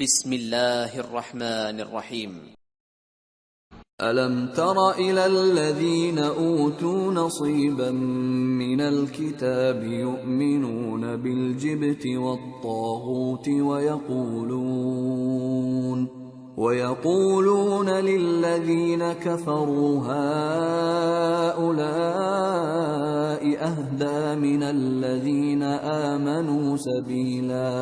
بسم الله الرحمن الرحيم. ألم تر إلى الذين أوتوا نصيبا من الكتاب يؤمنون بالجبت والطاغوت ويقولون للذين كفروا هؤلاء أهدى من الذين آمنوا سبيلا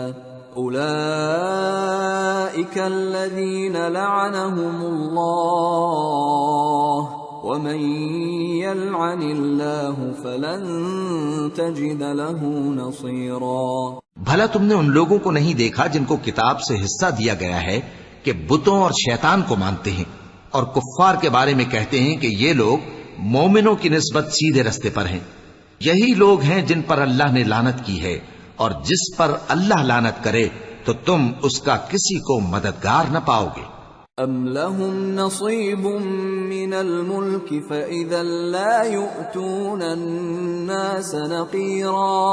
أولئك الذين لعنهم الله ومن يلعن الله فلن تجد له نصيرا۔ بھلا تم نے ان لوگوں کو نہیں دیکھا جن کو کتاب سے حصہ دیا گیا ہے کہ بتوں اور شیطان کو مانتے ہیں اور کفار کے بارے میں کہتے ہیں کہ یہ لوگ مومنوں کی نسبت سیدھے رستے پر ہیں۔ یہی لوگ ہیں جن پر اللہ نے لعنت کی ہے، اور جس پر اللہ لعنت کرے تو تم اس کا کسی کو مددگار نہ پاؤ گے۔ ام لهم نصیب من الملک فإذا لا يؤتون الناس نقیرا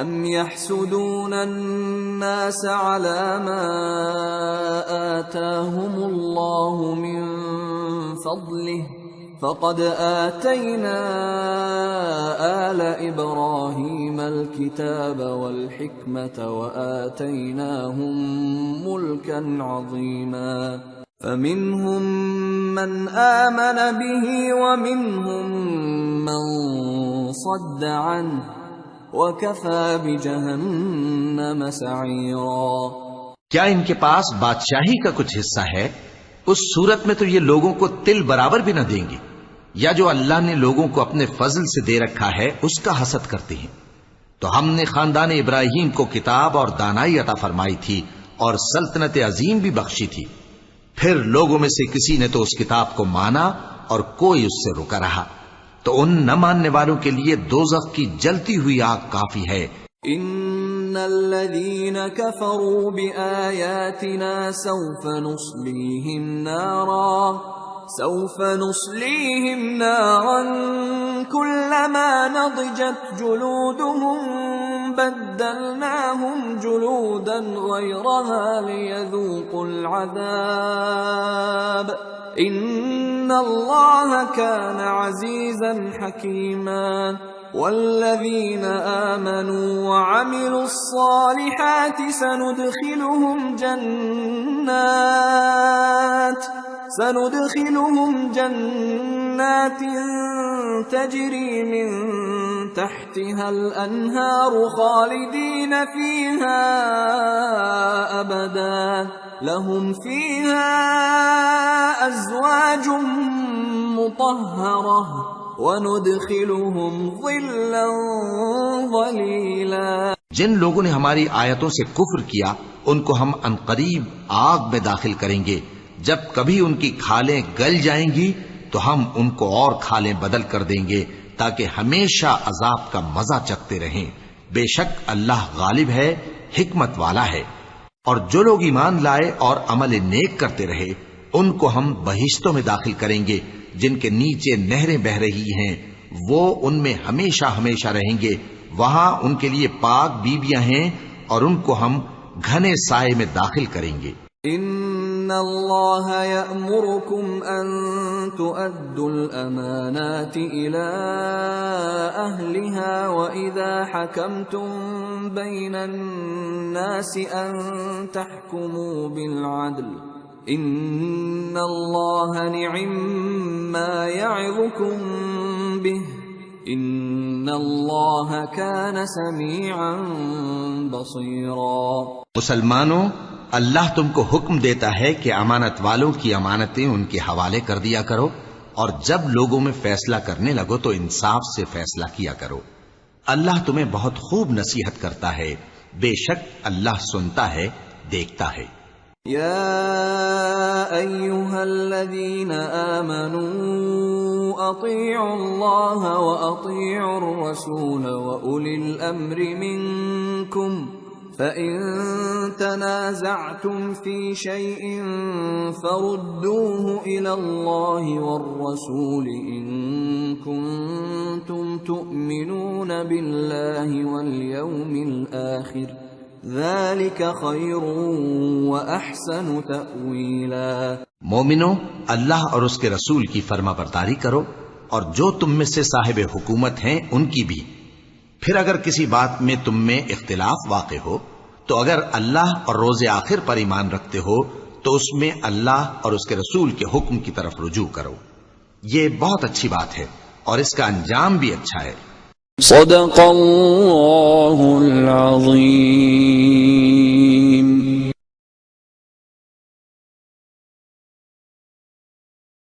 ام يحسدون الناس على ما آتاهم الله من فضله فقد آتينا آل إبراهيم الكتاب والحكمة وآتيناهم ملكا عظيما فمنهم من آمن به ومنهم من صد عنه وكفى بجهنم سعيرا۔ کیا ان کے پاس بادشاہی کا کچھ حصہ ہے؟ اس صورت میں تو یہ لوگوں کو تل برابر بھی نہ دیں گے، یا جو اللہ نے لوگوں کو اپنے فضل سے دے رکھا ہے اس کا حسد کرتے ہیں۔ تو ہم نے خاندان ابراہیم کو کتاب اور دانائی عطا فرمائی تھی اور سلطنت عظیم بھی بخشی تھی، پھر لوگوں میں سے کسی نے تو اس کتاب کو مانا اور کوئی اس سے رکا رہا، تو ان نہ ماننے والوں کے لیے دوزخ کی جلتی ہوئی آگ کافی ہے۔ ان الذين كفروا بآياتنا سوف نصليهم نارا كلما نضجت جلودهم بدلناهم جلودا غيرها ليذوقوا العذاب ان الله كان عزيزا حكيما۔ والذين آمنوا وعملوا الصالحات سندخلهم جنات تجري من تحتها الأنهار خالدين فيها أبدا لهم فيها أزواج مطهرة وَنُدْخِلُهُمْ ظِلًّا ظَلِيلًا۔ جن لوگوں نے ہماری آیتوں سے کفر کیا ان کو ہم عنقریب آگ میں داخل کریں گے، جب کبھی ان کی کھالیں گل جائیں گی تو ہم ان کو اور کھالیں بدل کر دیں گے تاکہ ہمیشہ عذاب کا مزہ چکھتے رہیں۔ بے شک اللہ غالب ہے، حکمت والا ہے۔ اور جو لوگ ایمان لائے اور عمل نیک کرتے رہے ان کو ہم بہشتوں میں داخل کریں گے جن کے نیچے نہریں بہ رہی ہیں، وہ ان میں ہمیشہ ہمیشہ رہیں گے، وہاں ان کے لیے پاک بیویاں ہیں اور ان کو ہم گھنے سائے میں داخل کریں گے۔ ان اللہ یأمرکم ان تؤدوا الامانات الى اہلها واذا حکمتم بین الناس ان تحکموا بالعدل ان اللہ نعم ما یعظکم به ان اللہ کان سمیعا بصیرا۔ مسلمانوں، اللہ تم کو حکم دیتا ہے کہ امانت والوں کی امانتیں ان کے حوالے کر دیا کرو، اور جب لوگوں میں فیصلہ کرنے لگو تو انصاف سے فیصلہ کیا کرو۔ اللہ تمہیں بہت خوب نصیحت کرتا ہے، بے شک اللہ سنتا ہے، دیکھتا ہے۔ يا أيها الذين آمنوا أطيعوا الله وأطيعوا الرسول وأولي الأمر منكم فإن تنازعتم في شيء فردوه إلى الله والرسول إن كنتم تؤمنون بالله واليوم الآخر ذلك خير وأحسن تأويلا۔ مومنو، اللہ اور اس کے رسول کی فرما برداری کرو، اور جو تم میں سے صاحب حکومت ہیں ان کی بھی۔ پھر اگر کسی بات میں تم میں اختلاف واقع ہو تو اگر اللہ اور روز آخر پر ایمان رکھتے ہو تو اس میں اللہ اور اس کے رسول کے حکم کی طرف رجوع کرو، یہ بہت اچھی بات ہے اور اس کا انجام بھی اچھا ہے۔ صدق اللہ العظیم۔